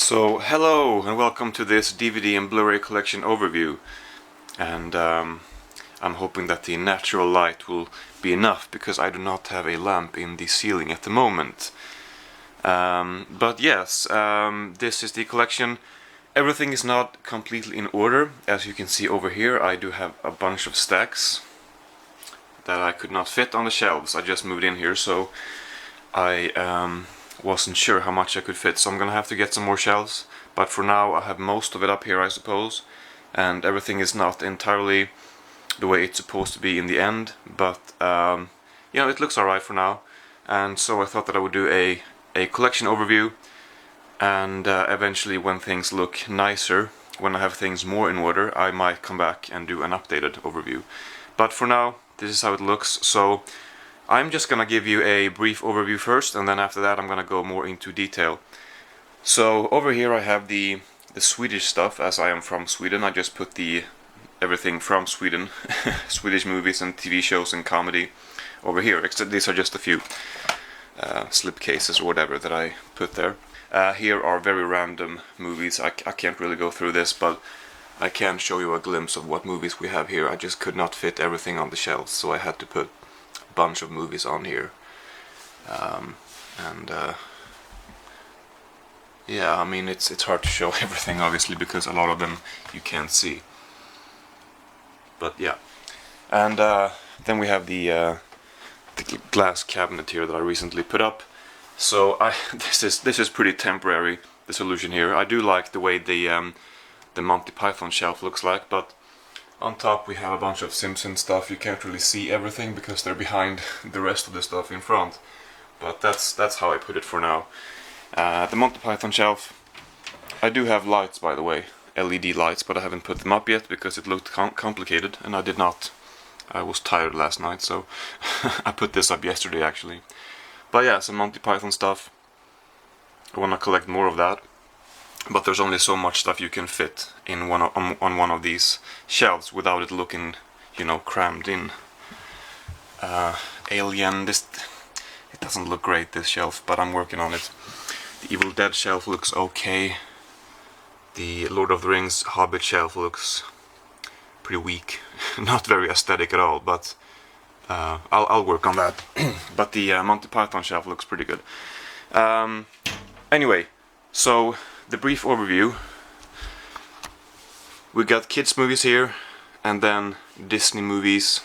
So hello and welcome to this DVD and Blu-ray collection overview, and I'm hoping that the natural light will be enough because I do not have a lamp in the ceiling at the moment. But yes, this is the collection. Everything is not completely in order. As you can see over here, I do have a bunch of stacks that I could not fit on the shelves. I just moved in here, so I wasn't sure how much I could fit, so I'm gonna have to get some more shelves. But for now I have most of it up here, I suppose, and everything is not entirely the way it's supposed to be in the end, but you know, it looks alright for now. And so I thought that I would do a collection overview, and eventually when things look nicer, when I have things more in order, I might come back and do an updated overview. But for now, this is how it looks. So I'm just gonna give you a brief overview first, and then after that I'm gonna go more into detail. So over here I have the Swedish stuff, as I am from Sweden. I just put everything from Sweden, Swedish movies and TV shows and comedy over here. Except these are just a few slipcases or whatever that I put there. Here are very random movies. I can't really go through this, but I can show you a glimpse of what movies we have here. I just could not fit everything on the shelves, so I had to put bunch of movies on here, yeah, I mean it's hard to show everything obviously because a lot of them you can't see, but yeah. And then we have the glass cabinet here that I recently put up. So this is pretty temporary, the solution here. I do like the way the Monty Python shelf looks like, but on top we have a bunch of Simpsons stuff. You can't really see everything because they're behind the rest of the stuff in front. But that's how I put it for now. The Monty Python shelf. I do have lights, by the way, LED lights, but I haven't put them up yet because it looked complicated, and I did not. I was tired last night, so I put this up yesterday actually. But yeah, some Monty Python stuff. I want to collect more of that. But there's only so much stuff you can fit in on one of these shelves without it looking, you know, crammed in. Alien, it doesn't look great, this shelf, but I'm working on it. The Evil Dead shelf looks okay. The Lord of the Rings Hobbit shelf looks pretty weak. Not very aesthetic at all, but I'll work on that. But the Monty Python shelf looks pretty good. Anyway, so the brief overview. We got kids movies here, and then Disney movies,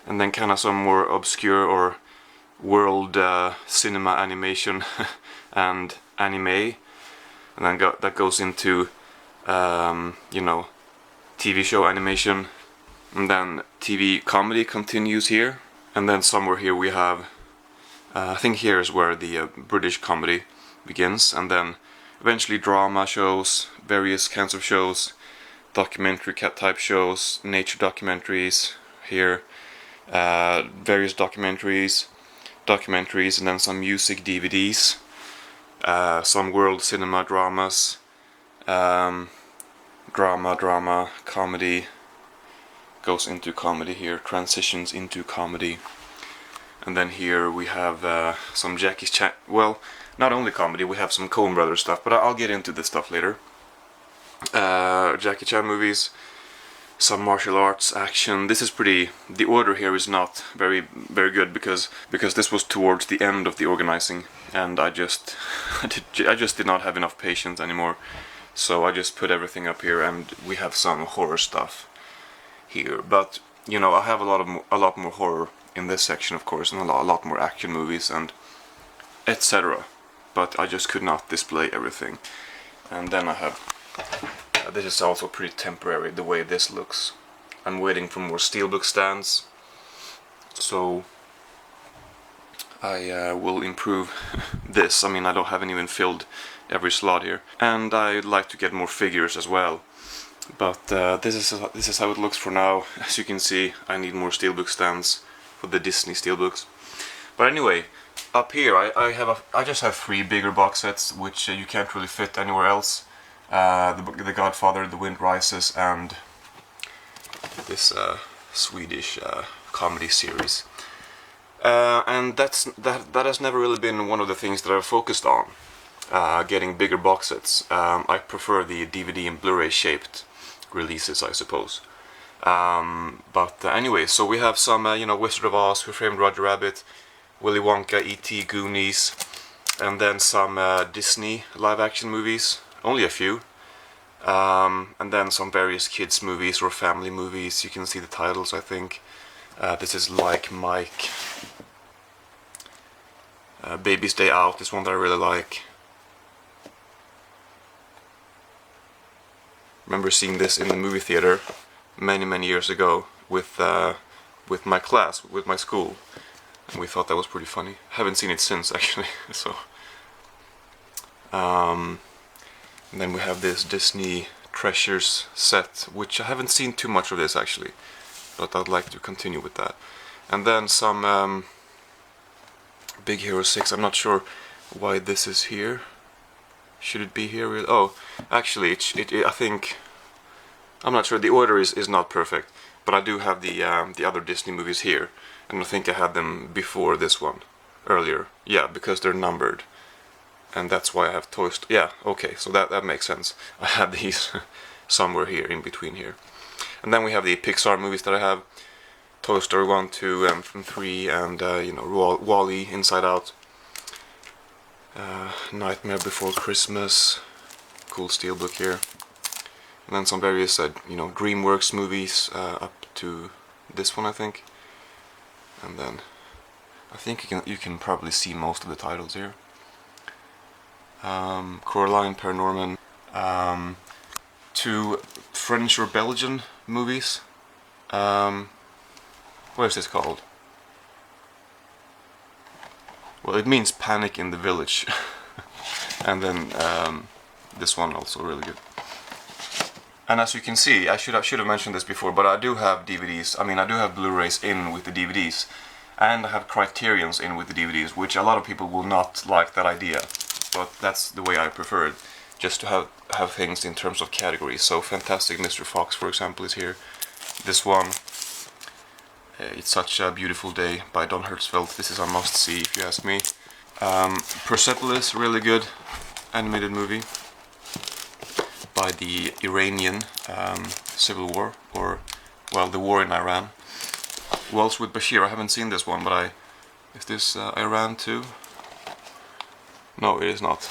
and then kind of some more obscure or world cinema animation and anime, and then that goes into you know, TV show animation, and then TV comedy continues here, and then somewhere here we have I think here is where the British comedy begins, and then eventually drama shows, various kinds of shows, documentary type shows, nature documentaries here, various documentaries, and then some music DVDs, some world cinema dramas, drama, comedy, goes into comedy here, transitions into comedy. And then here we have some Jackie Chan, well, not only comedy, we have some Coen Brothers stuff, but I'll get into this stuff later. Jackie Chan movies, some martial arts, action. This is pretty, the order here is not very good because this was towards the end of the organizing, and I just did not have enough patience anymore, so I just put everything up here, and we have some horror stuff here. But you know, I have a lot more horror in this section, of course, and a lot more action movies and etc. But I just could not display everything. And then I have this is also pretty temporary, the way this looks. I'm waiting for more steelbook stands, so I will improve this. I mean, I haven't even filled every slot here, and I'd like to get more figures as well. But this is how it looks for now. As you can see, I need more steelbook stands for the Disney steelbooks. But anyway, up here I just have 3 bigger box sets, which you can't really fit anywhere else. The Godfather, The Wind Rises, and this Swedish comedy series. And that has never really been one of the things that I've focused on. getting bigger box sets. I prefer the DVD and Blu-ray shaped releases, I suppose. But anyway, so we have some, you know, Wizard of Oz, Who Framed Roger Rabbit, Willy Wonka, E.T., Goonies, and then some Disney live-action movies, only a few. And then some various kids movies or family movies. You can see the titles, I think. This is Like Mike. Baby's Day Out is one that I really like. Remember seeing this in the movie theater many years ago with my class, with my school, and we thought that was pretty funny. Haven't seen it since, actually. So and then we have this Disney Treasures set, which I haven't seen too much of this actually, but I'd like to continue with that. And then some Big Hero 6. I'm not sure why this is here. Should it be here? Really? Oh, actually, I think, I'm not sure. The order is not perfect, but I do have the other Disney movies here, and I think I had them before this one, earlier. Yeah, because they're numbered, and that's why I have Toy Story. Yeah, okay, so that makes sense. I had these somewhere here, in between here. And then we have the Pixar movies that I have: Toy Story 1, 2, and 3, and you know, WALL-E, Inside Out. Nightmare Before Christmas, cool steelbook here, and then some various you know, DreamWorks movies up to this one, I think. And then I think you can probably see most of the titles here. Coraline, Paranorman, 2 French or Belgian movies. What is this called? Well, it means Panic in the Village. And then this one also really good. And as you can see, I should have mentioned this before, but I do have DVDs. I mean, I do have Blu-rays in with the DVDs, and I have Criterions in with the DVDs, which a lot of people will not like that idea, but that's the way I prefer it, just to have things in terms of categories. So Fantastic Mr. Fox, for example, is here. This one, It's Such a Beautiful Day by Don Hertzfeldt. This is a must-see, if you ask me. Persepolis, really good animated movie by the Iranian civil war, or, well, the war in Iran. Waltz with Bashir. I haven't seen this one, but is this Iran too? No, it is not.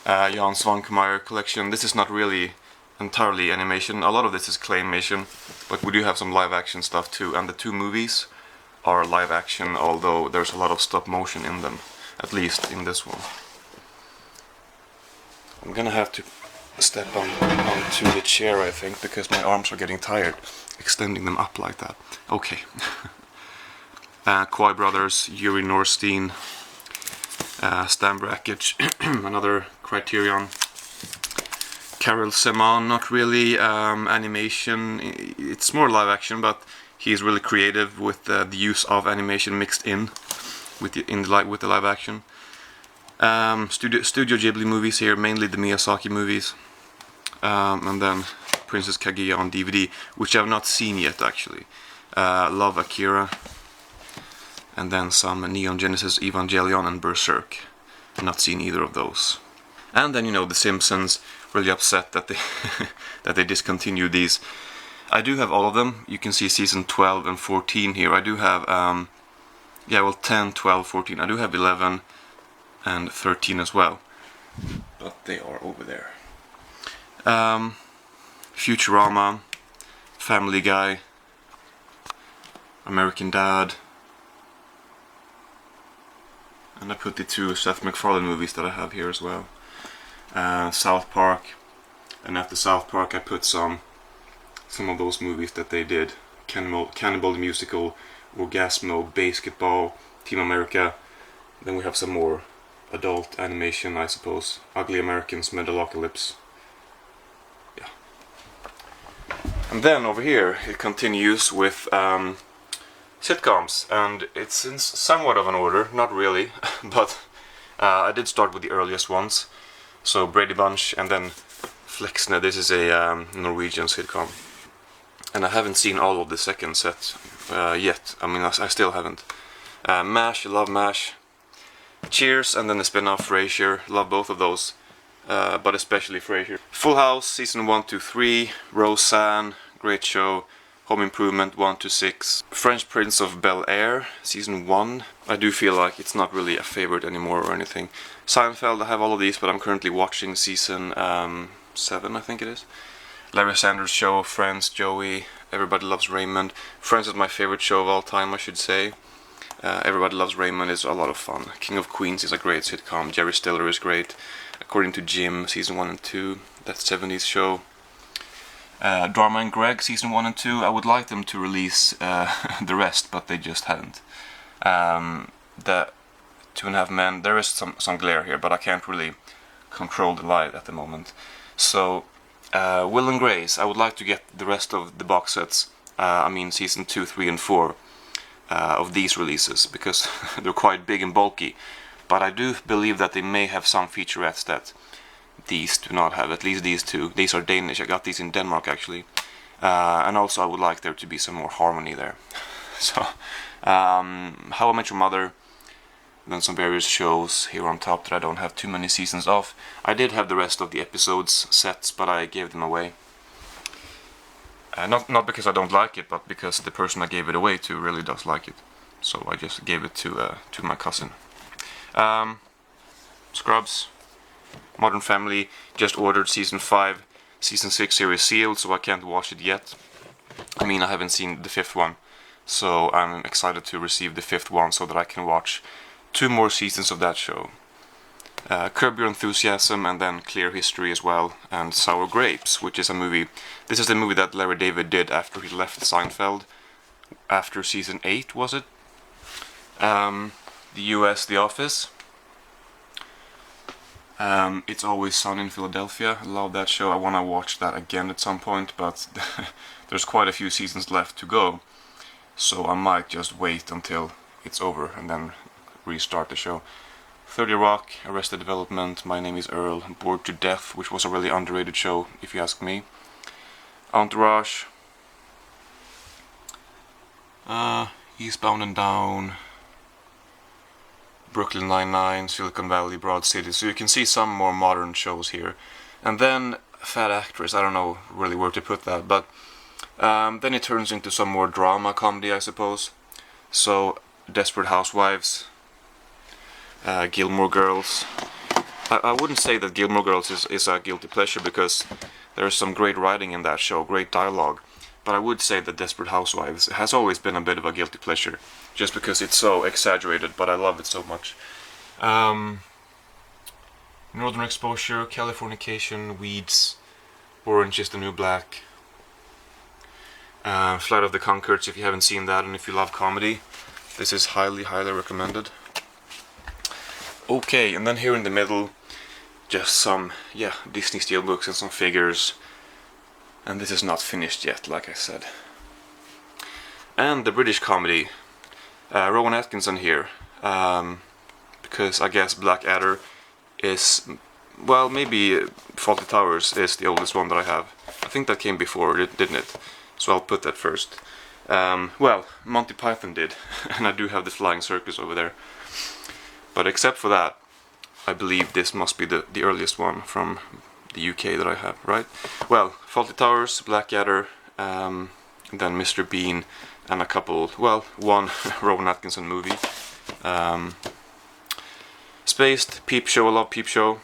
Jan Svankemeyer collection. This is not really entirely animation. A lot of this is claymation, but we do have some live action stuff too, and the 2 movies are live action, although there's a lot of stop motion in them, at least in this one. I'm gonna have to step onto the chair, I think, because my arms are getting tired extending them up like that. Okay. Coy Brothers, Yuri Norstein, Stan Brakhage, another Criterion. Karel Seman, not really animation, it's more live action, but he's really creative with the use of animation mixed in with the live action. Studio Ghibli movies here, mainly the Miyazaki movies, and then Princess Kaguya on DVD, which I've not seen yet actually. Love, Akira, and then some Neon Genesis Evangelion and Berserk. Not seen either of those. And then, you know, The Simpsons, really upset that they that they discontinued these. I do have all of them. You can see season 12 and 14 here. I do have 10, 12, 14. I do have 11 and 13 as well, but they are over there. Futurama, Family Guy, American Dad, and I put the 2 Seth MacFarlane movies that I have here as well. South Park, and after South Park I put some of those movies that they did: Cannibal the Musical, Orgasmo, Basketball, Team America. Then we have some more adult animation, I suppose. Ugly Americans, Metalocalypse. Yeah. And then over here it continues with sitcoms, and it's in somewhat of an order, not really, but I did start with the earliest ones. So Brady Bunch, and then Fleksnes. This is a Norwegian sitcom, and I haven't seen all of the second set yet. I mean, I still haven't. MASH, I love MASH. Cheers, and then the spin-off Frasier. Love both of those, but especially Frasier. Full House, season 1 to 3. Roseanne, great show. Home Improvement 1 to 6. Fresh Prince of Bel-Air, season 1. I do feel like it's not really a favorite anymore or anything. Seinfeld, I have all of these, but I'm currently watching season 7, I think it is. Larry Sanders Show, Friends, Joey, Everybody Loves Raymond. Friends is my favorite show of all time, I should say. Everybody Loves Raymond is a lot of fun. King of Queens is a great sitcom. Jerry Stiller is great. According to Jim, season 1 and 2. That 70s show. Dharma and Greg, season 1 and 2. I would like them to release the rest, but they just hadn't. The Two and a Half Men, there is some glare here, but I can't really control the light at the moment. So, Will and Grace, I would like to get the rest of the box sets, I mean season 2, 3 and 4 of these releases, because they're quite big and bulky. But I do believe that they may have some featurettes that these do not have, at least these two. These are Danish, I got these in Denmark actually. And also I would like there to be some more harmony there. So, How I Met Your Mother, then some various shows here on top that I don't have too many seasons of. I did have the rest of the episodes sets, but I gave them away. Not because I don't like it, but because the person I gave it away to really does like it. So I just gave it to my cousin. Scrubs, Modern Family, just ordered season 5. Season 6 here is sealed, so I can't watch it yet. I mean, I haven't seen the 5th one, so I'm excited to receive the 5th one so that I can watch 2 more seasons of that show. Curb Your Enthusiasm, and then Clear History as well, and Sour Grapes, which is a movie. This is the movie that Larry David did after he left Seinfeld, after season 8, was it? The US, The Office. It's Always Sunny in Philadelphia. I love that show. I want to watch that again at some point, but there's quite a few seasons left to go, so I might just wait until it's over and then restart the show. 30 Rock, Arrested Development, My Name is Earl, Bored to Death, which was a really underrated show, if you ask me. Entourage, Eastbound and Down, Brooklyn Nine-Nine, Silicon Valley, Broad City, so you can see some more modern shows here. And then Fat Actress, I don't know really where to put that, but then it turns into some more drama comedy, I suppose. So, Desperate Housewives, Gilmore Girls. I wouldn't say that Gilmore Girls is a guilty pleasure, because there's some great writing in that show, great dialogue. But I would say that Desperate Housewives has always been a bit of a guilty pleasure, just because it's so exaggerated, but I love it so much. Northern Exposure, Californication, Weeds, Orange is the New Black, Flight of the Conchords, if you haven't seen that, and if you love comedy, this is highly, highly recommended. Okay, and then here in the middle, just some, Disney Steelbooks and some figures. And this is not finished yet, like I said. And the British comedy, Rowan Atkinson here, because I guess Blackadder is, well, maybe Fawlty Towers is the oldest one that I have. I think that came before, didn't it? So I'll put that first. Well, Monty Python did, and I do have the Flying Circus over there. But except for that, I believe this must be the earliest one from the UK that I have, right? Well, Fawlty Towers, Blackadder, and then Mr. Bean, and a couple, well, one Rowan Atkinson movie. Spaced, Peep Show, I love Peep Show.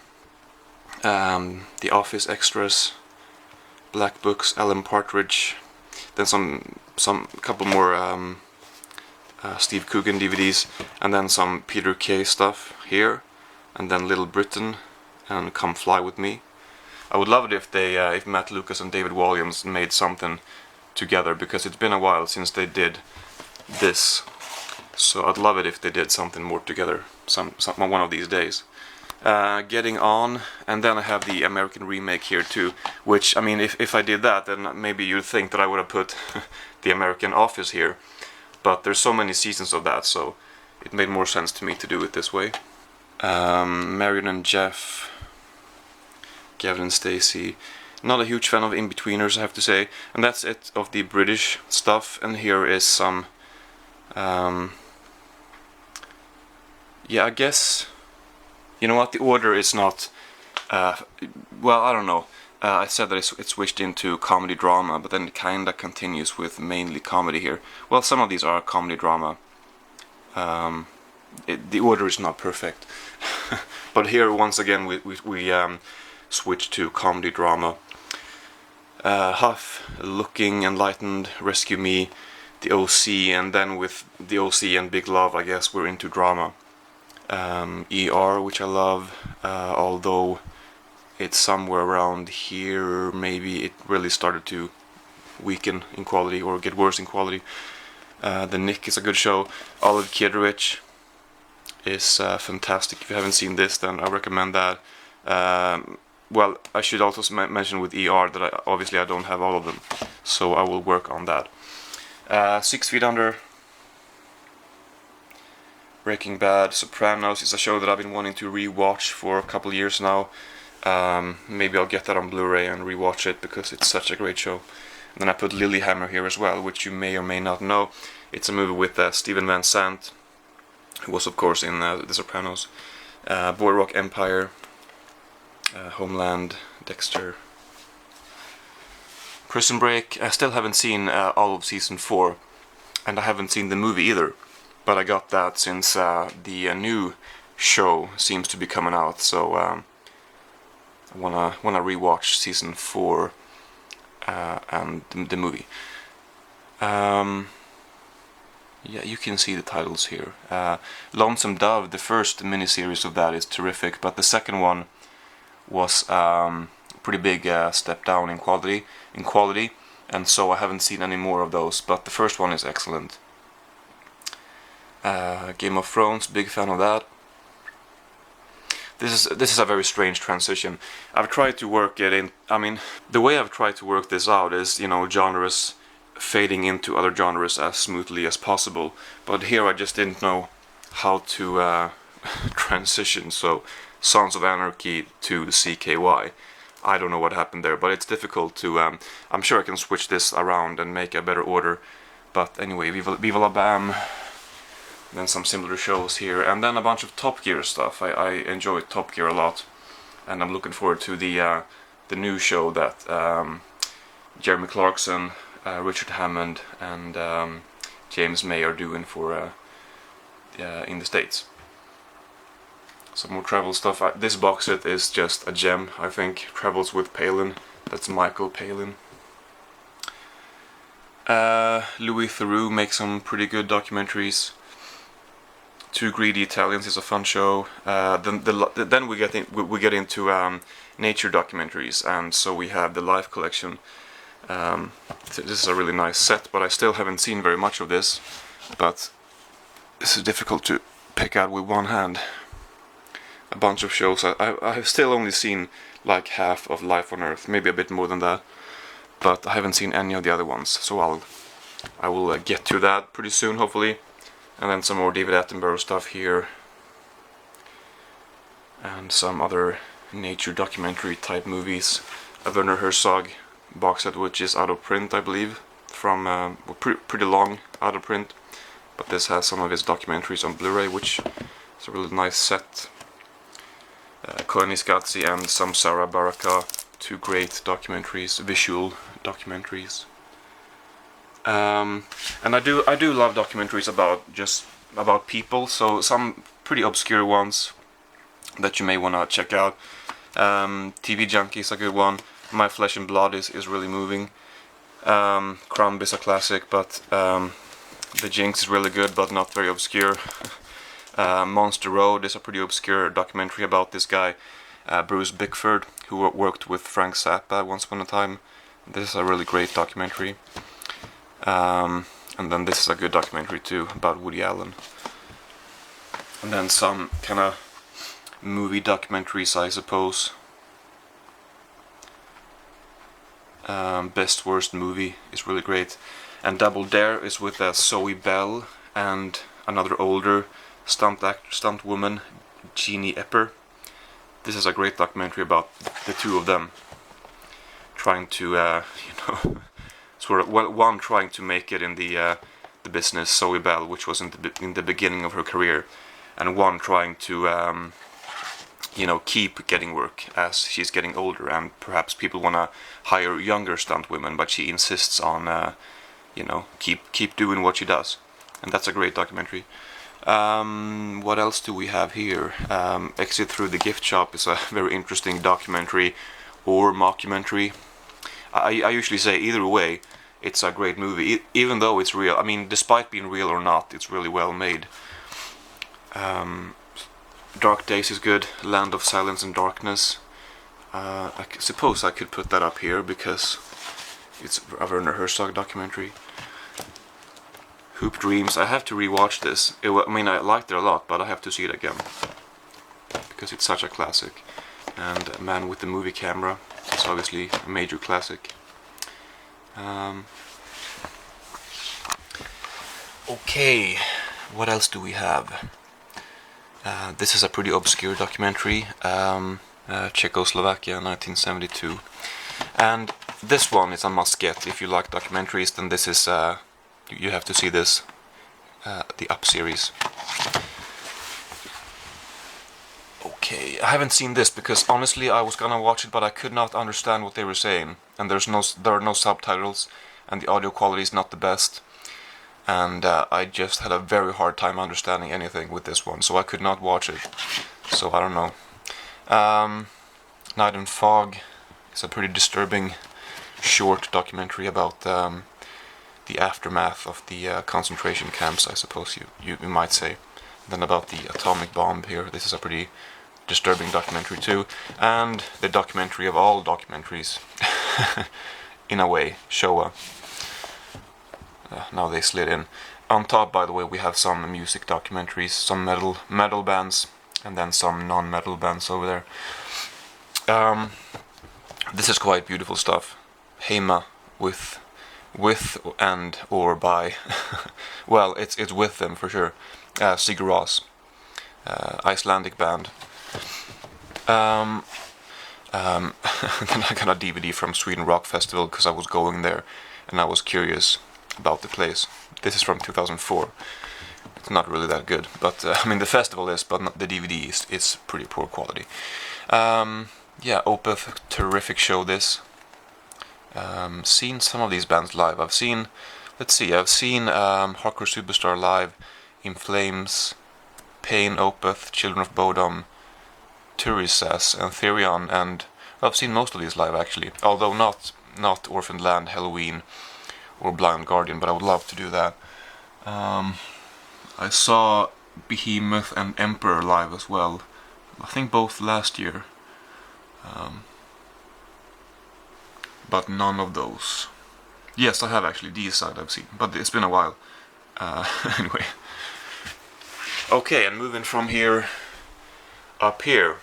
The Office extras, Black Books, Alan Partridge, then some couple more Steve Coogan DVDs, and then some Peter Kay stuff here, and then Little Britain, and Come Fly With Me. I would love it if they, if Matt Lucas and David Walliams made something together, because it's been a while since they did this. So I'd love it if they did something more together, one of these days. Getting On, and then I have the American remake here too, which, I mean, if I did that, then maybe you'd think that I would have put the American Office here, but there's so many seasons of that, so it made more sense to me to do it this way. Marion and Jeff, Gavin and Stacey. Not a huge fan of In-Betweeners, I have to say, and that's it of the British stuff. And here is some, yeah, I guess You know what? The order is not. Well, I don't know. I said that it switched into comedy drama, but then it kinda continues with mainly comedy here. Well, some of these are comedy drama. The order is not perfect, but here once again we switch to comedy drama. Huff, Looking, Enlightened, Rescue Me, The OC, and then with The OC and Big Love, I guess we're into drama. ER, which I love, although it's somewhere around here, maybe it really started to weaken in quality or get worse in quality. The Nick is a good show. Olive Kidrich is fantastic. If you haven't seen this, then I recommend that. Well, I should also mention with ER that obviously I don't have all of them, so I will work on that. 6 Feet Under, Breaking Bad, Sopranos is a show that I've been wanting to rewatch for a couple years now. Maybe I'll get that on Blu-ray and rewatch it because it's such a great show. And then I put Lilyhammer here as well, which you may or may not know. It's a movie with Steven Van Sant, who was of course in The Sopranos, Boardwalk Empire, Homeland, Dexter, Prison Break. I still haven't seen all of season 4, and I haven't seen the movie either. But I got that since the new show seems to be coming out, so I wanna rewatch season 4 and the movie. Yeah, you can see the titles here. Lonesome Dove, the first miniseries of that, is terrific, but the second one was pretty big step down in quality, and so I haven't seen any more of those. But the first one is excellent. Game of Thrones, big fan of that. This is a very strange transition. I've tried to work it in. I mean, the way I've tried to work this out is, you know, genres fading into other genres as smoothly as possible. But here I just didn't know how to transition. So Sons of Anarchy to CKY. I don't know what happened there, but it's difficult to. I'm sure I can switch this around and make a better order. But anyway, Viva La Bam. Then some similar shows here, and then a bunch of Top Gear stuff. I enjoy Top Gear a lot, and I'm looking forward to the new show that Jeremy Clarkson, Richard Hammond, and James May are doing for in the States. Some more travel stuff. This box set is just a gem, I think. Travels with Palin. That's Michael Palin. Louis Theroux makes some pretty good documentaries. Two Greedy Italians is a fun show. Then we get into nature documentaries, and so we have the Life collection. This is a really nice set, but I still haven't seen very much of this. But this is difficult to pick out with one hand. A bunch of shows. I've still only seen like half of Life on Earth, maybe a bit more than that. But I haven't seen any of the other ones, so I will get to that pretty soon, hopefully. And then some more David Attenborough stuff here. And some other nature documentary type movies. A Werner Herzog box set, which is out of print, I believe. From pretty long out of print. But this has some of his documentaries on Blu-ray, which is a really nice set. Koenigsegg and Samsara Baraka. Two great documentaries, visual documentaries. And I do love documentaries about people, so some pretty obscure ones that you may want to check out. TV Junkie is a good one. My Flesh and Blood is really moving. Crumb is a classic, but The Jinx is really good, but not very obscure. Monster Road is a pretty obscure documentary about this guy, Bruce Bickford, who worked with Frank Zappa once upon a time. This is a really great documentary. And then this is a good documentary too, about Woody Allen. And then some kind of movie documentaries, I suppose. Best Worst Movie is really great. And Double Dare is with Zoe Bell and another older stunt woman, Jeannie Epper. This is a great documentary about the two of them trying to, sort of, well, one trying to make it in the business, Zoe Bell, which was in the beginning of her career, and one trying to keep getting work as she's getting older, and perhaps people want to hire younger stunt women, but she insists on keep doing what she does, and that's a great documentary. What else do we have here? Exit Through the Gift Shop is a very interesting documentary or mockumentary. I usually say either way, it's a great movie, even though it's real. I mean, despite being real or not, it's really well made. Dark Days is good. Land of Silence and Darkness. I suppose I could put that up here because it's a Werner Herzog documentary. Hoop Dreams. I have to rewatch this. I liked it a lot, but I have to see it again because it's such a classic. And Man with the Movie Camera. It's obviously a major classic. Okay, what else do we have? This is a pretty obscure documentary, Czechoslovakia 1972, and this one is a must get. If you like documentaries, then this is, you have to see this, the Up series. Okay, I haven't seen this because honestly I was gonna watch it, but I could not understand what they were saying, and there are no subtitles, and the audio quality is not the best. And I just had a very hard time understanding anything with this one, so I could not watch it. So I don't know. Night and Fog is a pretty disturbing short documentary about the aftermath of the concentration camps, I suppose you might say. And then about the atomic bomb here. This is a pretty disturbing documentary too. And the documentary of all documentaries, in a way, Showa. Now they slid in. On top, by the way, we have some music documentaries, some metal bands, and then some non-metal bands over there. This is quite beautiful stuff. Heima with and or by. Well, it's with them for sure. Sigur Rós, Icelandic band. Then I got a DVD from Sweden Rock Festival because I was going there and I was curious about the place. This is from 2004. It's not really that good, but the festival is, but not, the DVD is pretty poor quality. Yeah, Opeth, terrific show this. Seen some of these bands live. I've seen Hardcore Superstar live, In Flames, Pain, Opeth, Children of Bodom, Turisas, and Therion, and I've seen most of these live actually, although not Orphaned Land, Helloween, or Blind Guardian, but I would love to do that. I saw Behemoth and Emperor live as well. I think both last year. But none of those. Yes, I have actually. Deicide I've seen, but it's been a while. Anyway. Okay, and moving from here up here,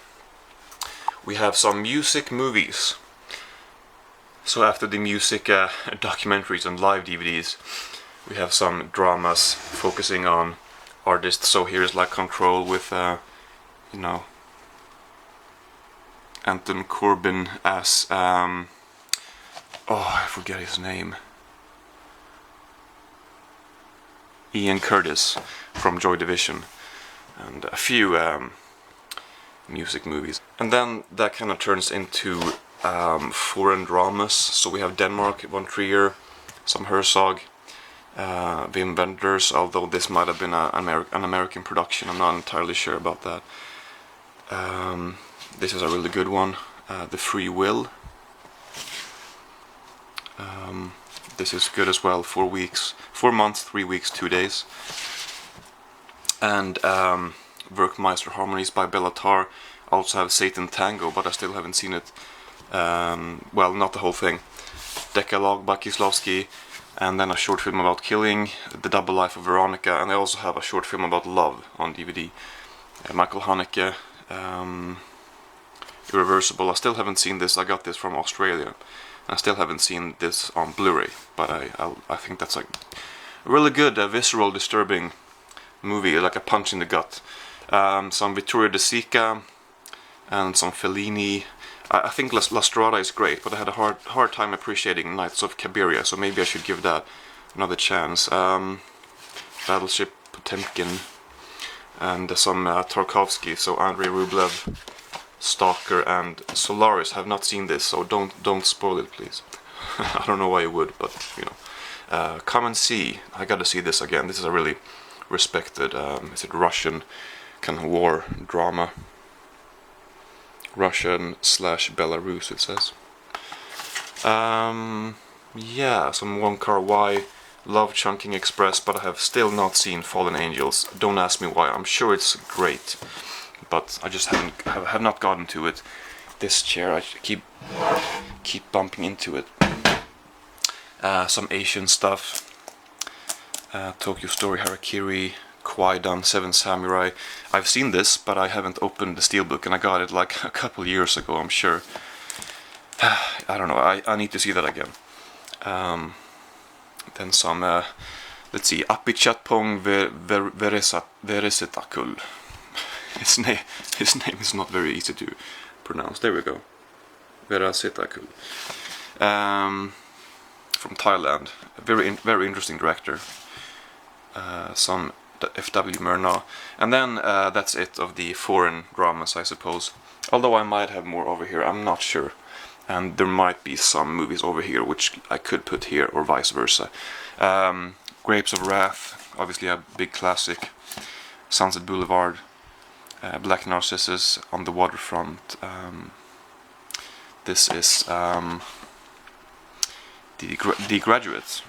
we have some music movies. So after the music documentaries and live DVDs, we have some dramas focusing on artists. So here's like Control with, Anton Corbijn as, I forget his name. Ian Curtis from Joy Division, and a few music movies. And then that kind of turns into foreign dramas. So we have Denmark, Von Trier, some Herzog, Wim Wenders, although this might have been an American production, I'm not entirely sure about that. This is a really good one, The Free Will. This is good as well, 4 months, 3 weeks, 2 days. And Werkmeister Harmonies by Bela Tarr. Also have Satan Tango, but I still haven't seen it. Well, not the whole thing. Decalogue by Kieslowski, and then a short film about killing, The Double Life of Veronica, and I also have a short film about love on DVD. Michael Haneke, Irreversible. I still haven't seen this. I got this from Australia. I still haven't seen this on Blu-ray, but I think that's like a really good, visceral, disturbing movie, like a punch in the gut. Some Vittorio De Sica and some Fellini. I think La Strada is great, but I had a hard time appreciating Knights of Cabiria, so maybe I should give that another chance. Battleship Potemkin and some Tarkovsky, so Andrei Rublev, Stalker and Solaris. Have not seen this, so don't spoil it, please. I don't know why you would, but you know, come and see. I gotta see this again. This is a really respected, is it Russian kind of war drama? Russian / Belarus, it says. Yeah, some Wong Kar-wai, love Chungking Express, but I have still not seen Fallen Angels. Don't ask me why. I'm sure it's great, but I just have not gotten to it. This chair, I keep bumping into it. Some Asian stuff. Tokyo Story, Harakiri, Kwaidan, Seven Samurai. I've seen this, but I haven't opened the steelbook, and I got it like a couple years ago, I'm sure. I don't know, I need to see that again. Then some, let's see, Apichatpong Veresetakul. His name is not very easy to pronounce. There we go. Veresetakul. From Thailand. A very interesting director. Some F.W. Murnau. And then that's it of the foreign dramas, I suppose. Although I might have more over here, I'm not sure. And there might be some movies over here which I could put here, or vice versa. Grapes of Wrath, obviously a big classic. Sunset Boulevard, Black Narcissus, On the Waterfront. This is The Graduate.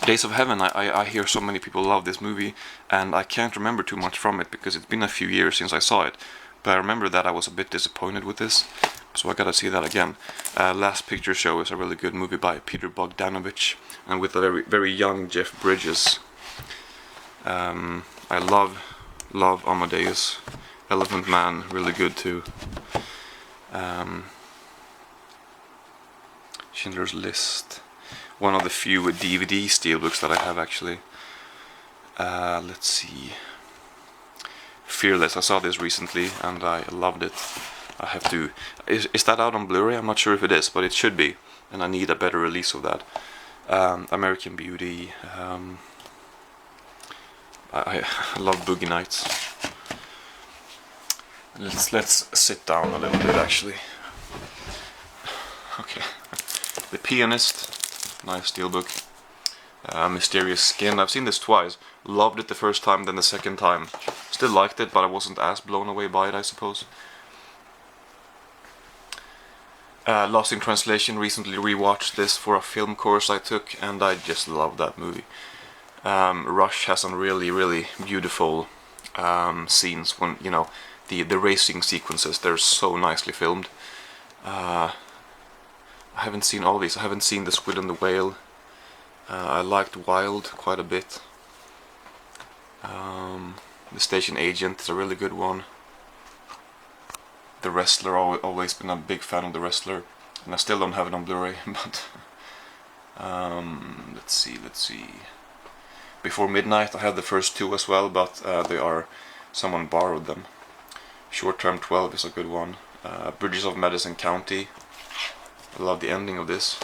Days of Heaven, I hear so many people love this movie, and I can't remember too much from it because it's been a few years since I saw it. But I remember that I was a bit disappointed with this, so I gotta see that again. Last Picture Show is a really good movie by Peter Bogdanovich, and with a very young Jeff Bridges. I love Amadeus. Elephant Man, really good too. Schindler's List. One of the few DVD steelbooks that I have, actually. Let's see. Fearless, I saw this recently and I loved it. I have to... Is that out on Blu-ray? I'm not sure if it is, but it should be. And I need a better release of that. American Beauty. I love Boogie Nights. Let's sit down a little bit, actually. Okay. The Pianist, nice steelbook. Mysterious Skin, I've seen this twice. Loved it the first time, then the second time. Still liked it, but I wasn't as blown away by it, I suppose. Lost in Translation, recently rewatched this for a film course I took, and I just love that movie. Rush has some really beautiful scenes when, you know, the racing sequences, they're so nicely filmed. I haven't seen all these. I haven't seen The Squid and the Whale. I liked Wild quite a bit. The Station Agent is a really good one. The Wrestler, always been a big fan of The Wrestler, and I still don't have it on Blu-ray. But let's see. Before Midnight, I have the first two as well, but someone borrowed them. Short Term 12 is a good one. Bridges of Madison County. I love the ending of this.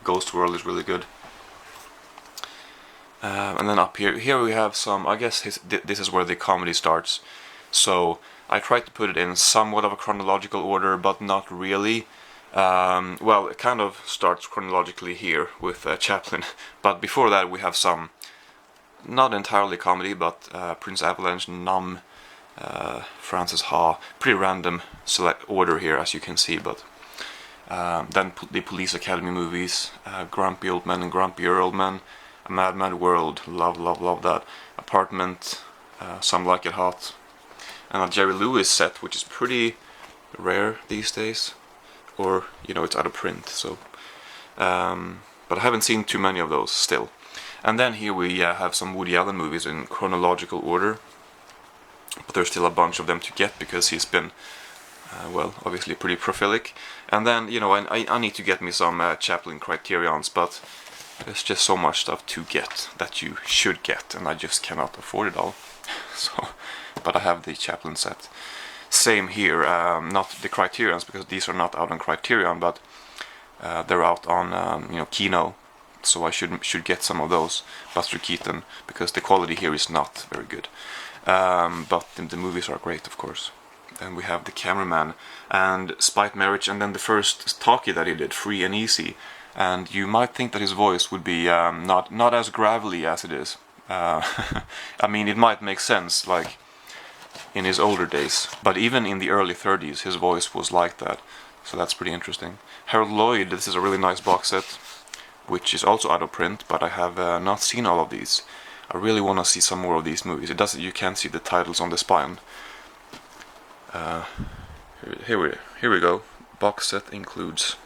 Ghost World is really good. And then up here we have some, I guess this is where the comedy starts. So I tried to put it in somewhat of a chronological order, but not really. Well, it kind of starts chronologically here with Chaplin, but before that we have some, not entirely comedy, but Prince Avalanche, Numb, Frances Ha, pretty random select order here, as you can see, but then the Police Academy movies, Grumpy Old Men and Grumpier Old Men, A Mad Mad World, love that, Apartment, Some Like It Hot, and a Jerry Lewis set, which is pretty rare these days, or, you know, it's out of print, so, but I haven't seen too many of those still. And then here we have some Woody Allen movies in chronological order, but there's still a bunch of them to get because he's been, well, obviously pretty prolific. And then, you know, I need to get me some Chaplin Criterions, but there's just so much stuff to get that you should get, and I just cannot afford it all. So, but I have the Chaplin set. Same here, not the Criterions, because these are not out on Criterion, but they're out on, you know, Kino. So I should get some of those, Buster Keaton, because the quality here is not very good. but the movies are great, of course. Then we have The Cameraman and Spite Marriage, and then the first talkie that he did, Free and Easy. And you might think that his voice would be not as gravelly as it is. I mean, it might make sense, like in his older days, but even in the early 30s, his voice was like that. So that's pretty interesting. Harold Lloyd, this is a really nice box set, which is also out of print, but I have not seen all of these. I really want to see some more of these movies. It doesn't. You can't see the titles on the spine. Here we go. Box set includes.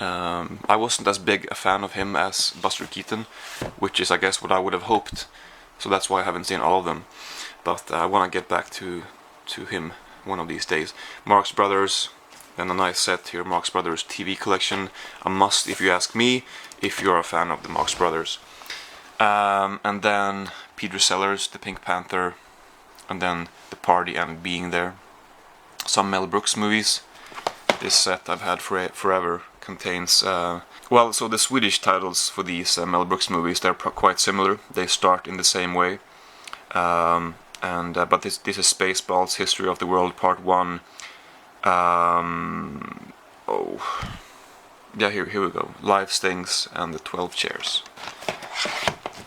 I wasn't as big a fan of him as Buster Keaton, which is, I guess, what I would have hoped. So that's why I haven't seen all of them. But I want to get back to him one of these days. Marx Brothers, and a nice set here. Marx Brothers TV collection. A must, if you ask me, if you're a fan of the Marx Brothers. And then Peter Sellers, The Pink Panther, and then The Party and Being There. Some Mel Brooks movies. This set I've had forever contains, well, so the Swedish titles for these Mel Brooks movies, they're quite similar. They start in the same way. But this is Spaceballs, History of the World, Part 1. Yeah, here we go. Life Stings and the 12 Chairs.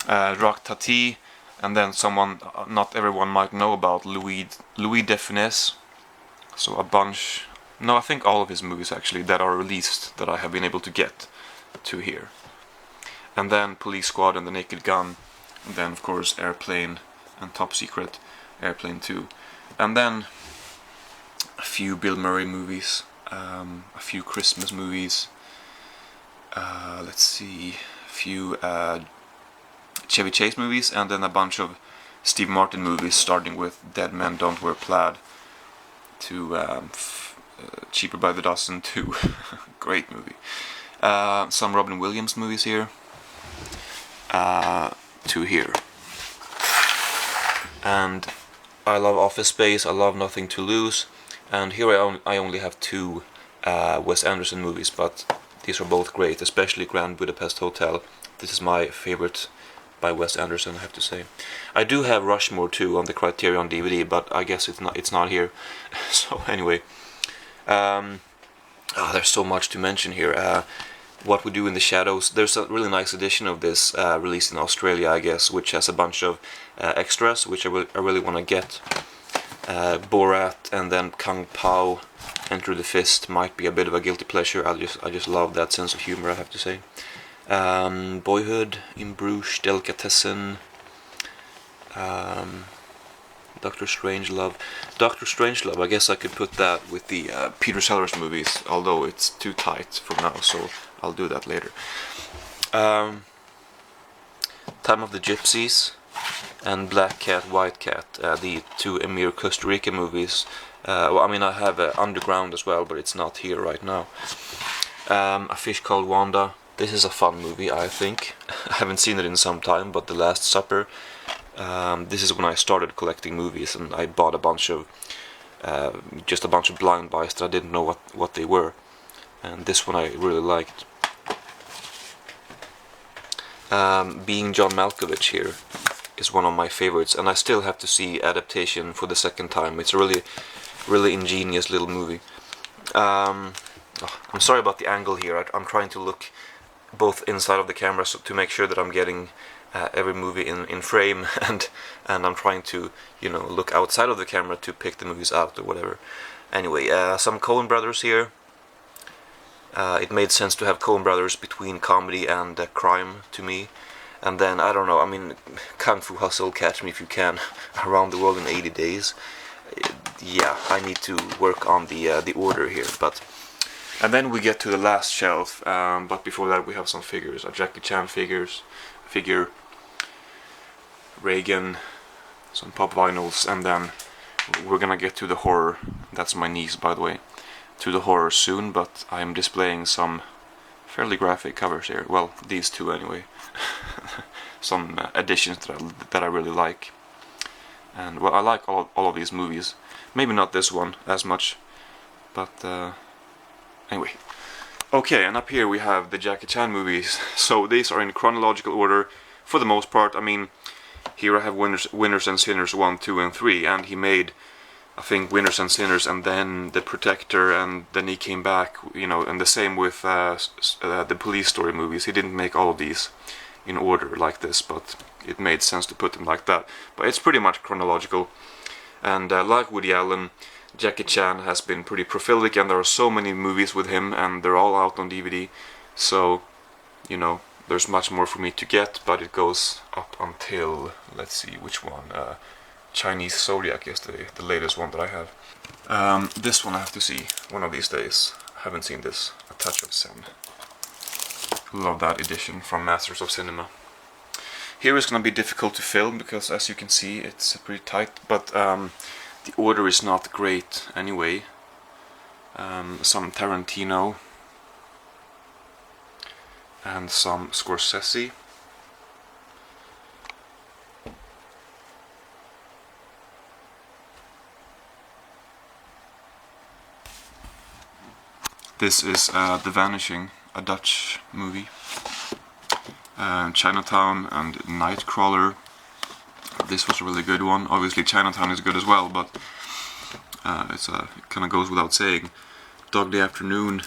Rock Tati, and then someone not everyone might know about, Louis de Funès. So a bunch, no, I think all of his movies actually that are released that I have been able to get to here. And then Police Squad and The Naked Gun, and then of course Airplane and Top Secret, Airplane 2. And then a few Bill Murray movies, a few Christmas movies, let's see, a few Chevy Chase movies, and then a bunch of Steve Martin movies, starting with Dead Men Don't Wear Plaid to Cheaper by the Dozen 2. Great movie. Some Robin Williams movies here, to here. And I love Office Space, I love Nothing to Lose, and here I only have 2 Wes Anderson movies, but these are both great, especially Grand Budapest Hotel. This is my favorite by Wes Anderson, I have to say. I do have Rushmore 2 on the Criterion DVD, but I guess it's not here. So anyway, there's so much to mention here. What We Do in the Shadows. There's a really nice edition of this released in Australia, I guess, which has a bunch of extras, which I really want to get. Borat, and then Kung Pao, Enter the Fist might be a bit of a guilty pleasure. I just love that sense of humor, I have to say. Boyhood, In Bruges, Delicatessen, Dr. Strangelove. Dr. Strangelove, I guess I could put that with the Peter Sellers movies, although it's too tight for now, so I'll do that later. Time of the Gypsies and Black Cat, White Cat, the 2 Emir Kusturica movies. Well, I mean, I have Underground as well, but it's not here right now. A Fish Called Wanda. This is a fun movie, I think. I haven't seen it in some time, but The Last Supper. This is when I started collecting movies, and I bought a bunch of just a bunch of blind buys that I didn't know what they were, and this one I really liked. Being John Malkovich here is one of my favorites, and I still have to see adaptation for the second time. It's a really ingenious little movie. I'm sorry about the angle here. I'm trying to look both inside of the camera so to make sure that I'm getting every movie in frame, and I'm trying to, you know, look outside of the camera to pick the movies out or whatever. Anyway, some Coen Brothers here. It made sense to have Coen Brothers between comedy and crime to me. And then, I don't know, I mean, Kung Fu Hustle, Catch Me If You Can, Around the World in 80 Days. Yeah, I need to work on the order here, but... And then we get to the last shelf, but before that we have some figures. A Jackie Chan figure, Reagan, some pop vinyls, and then we're gonna get to the horror. That's my niece, by the way. To the horror soon, but I'm displaying some fairly graphic covers here. Well, these 2 anyway. Some editions that I really like. And well, I like all of these movies. Maybe not this one as much, but anyway. Okay, and up here we have the Jackie Chan movies. So these are in chronological order for the most part. I mean, Here I have Winners and Sinners 1, 2, and 3, and he made, I think, Winners and Sinners, and then The Protector, and then he came back, you know, and the same with the Police Story movies. He didn't make all of these in order like this, but it made sense to put them like that. But it's pretty much chronological, and like Woody Allen, Jackie Chan has been pretty prolific, and there are so many movies with him, and they're all out on DVD, so, you know, there's much more for me to get, but it goes up until, let's see, which one, Chinese Zodiac is the latest one that I have. This one I have to see one of these days. I haven't seen this, A Touch of Zen. Love that edition from Masters of Cinema. Here is going to be difficult to film, because as you can see it's pretty tight, but the order is not great anyway. Some Tarantino and some Scorsese. This is The Vanishing, a Dutch movie. Chinatown and Nightcrawler. This was a really good one. Obviously Chinatown is good as well, but it kind of goes without saying. Dog Day Afternoon.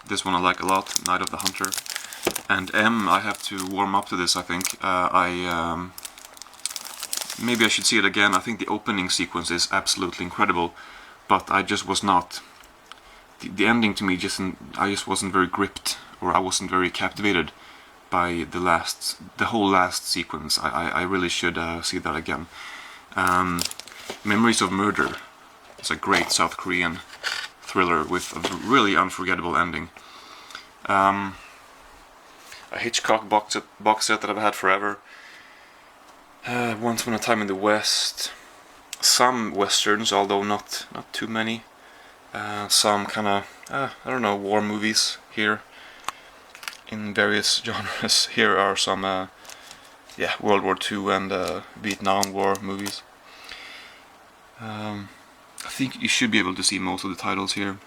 This one I like a lot. Night of the Hunter. And M, I have to warm up to this, I think. Maybe I should see it again. I think the opening sequence is absolutely incredible, but I just was not. The ending to me I just wasn't very gripped, or I wasn't very captivated by the whole last sequence. I really should see that again. Memories of Murder. It's a great South Korean thriller with a really unforgettable ending. A Hitchcock box set that I've had forever. Once Upon a Time in the West. Some westerns, although not too many. Some kind of, I don't know, war movies here in various genres. Here are some, World War II and Vietnam War movies. I think you should be able to see most of the titles here.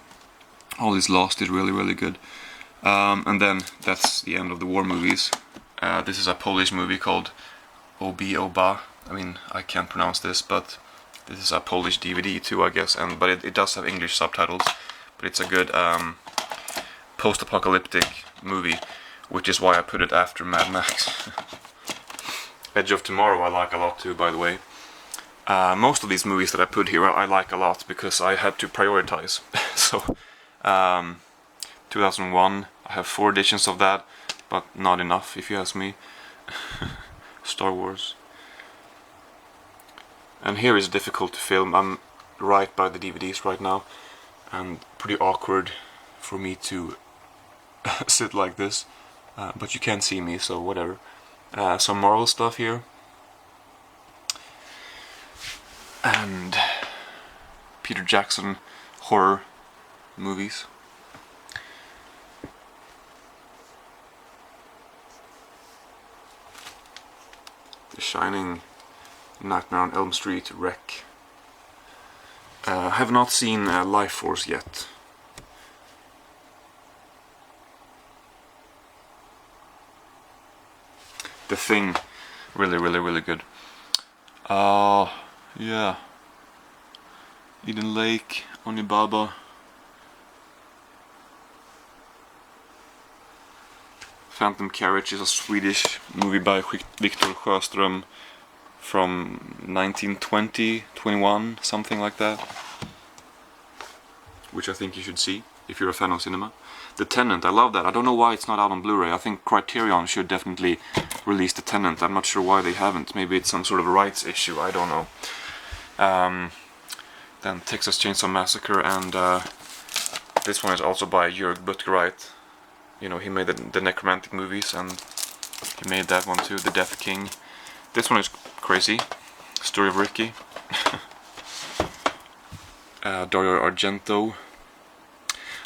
All Is Lost is really, really good. And then that's the end of the war movies. This is a Polish movie called Obi Oba. I mean, I can't pronounce this, but this is a Polish DVD too, I guess. But it does have English subtitles. But it's a good post-apocalyptic movie, which is why I put it after Mad Max. Edge of Tomorrow I like a lot too, by the way. Most of these movies that I put here I like a lot because I had to prioritize. So 2001, I have 4 editions of that, but not enough if you ask me. Star Wars. And here is difficult to film. I'm right by the DVDs right now, and pretty awkward for me to sit like this, but you can't see me, so whatever. Some Marvel stuff here. And Peter Jackson horror movies. The Shining, Nightmare on Elm Street, Wreck. Have not seen Life Force yet. The Thing, really, really, really good. Yeah. Eden Lake, Onibaba. Phantom Carriage is a Swedish movie by Victor Sjöström from 1920, 21, something like that. Which I think you should see if you're a fan of cinema. The Tenant, I love that. I don't know why it's not out on Blu-ray. I think Criterion should definitely release The Tenant. I'm not sure why they haven't. Maybe it's some sort of rights issue, I don't know. Then Texas Chainsaw Massacre, and this one is also by Jörg Buttgereit. You know, he made the Necromantic movies, and he made that one too, The Death King. This one is crazy. Story of Ricky. Dario Argento.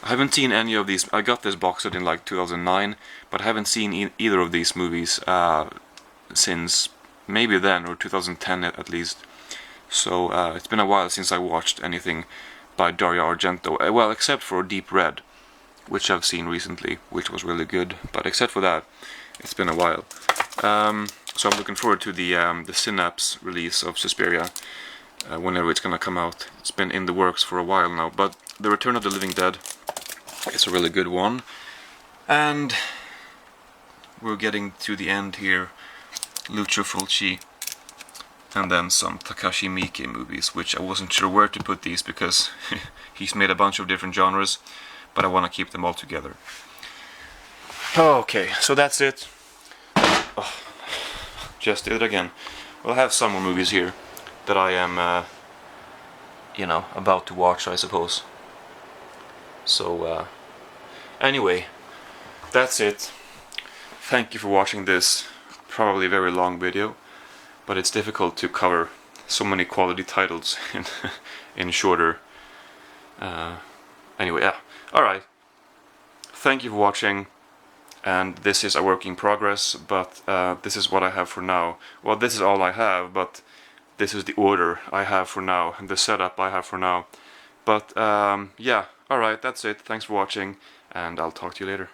I haven't seen any of these. I got this box set in like 2009, but I haven't seen either of these movies since maybe then, or 2010 at least. So it's been a while since I watched anything by Dario Argento. Well, except for Deep Red, which I've seen recently, which was really good. But except for that, it's been a while. So I'm looking forward to the Synapse release of Suspiria, whenever it's gonna come out. It's been in the works for a while now, but The Return of the Living Dead is a really good one. And we're getting to the end here. Lucio Fulci, and then some Takashi Miike movies, which I wasn't sure where to put these because he's made a bunch of different genres, but I want to keep them all together. Okay, so that's it. Oh, just did it again. Well, I have some more movies here that I am, you know, about to watch, I suppose. So, anyway, that's it. Thank you for watching this probably very long video, but it's difficult to cover so many quality titles in shorter. Anyway, yeah. Alright. Thank you for watching, and this is a work in progress, but this is what I have for now. Well, this is all I have, but this is the order I have for now, and the setup I have for now. But yeah, alright, that's it. Thanks for watching, and I'll talk to you later.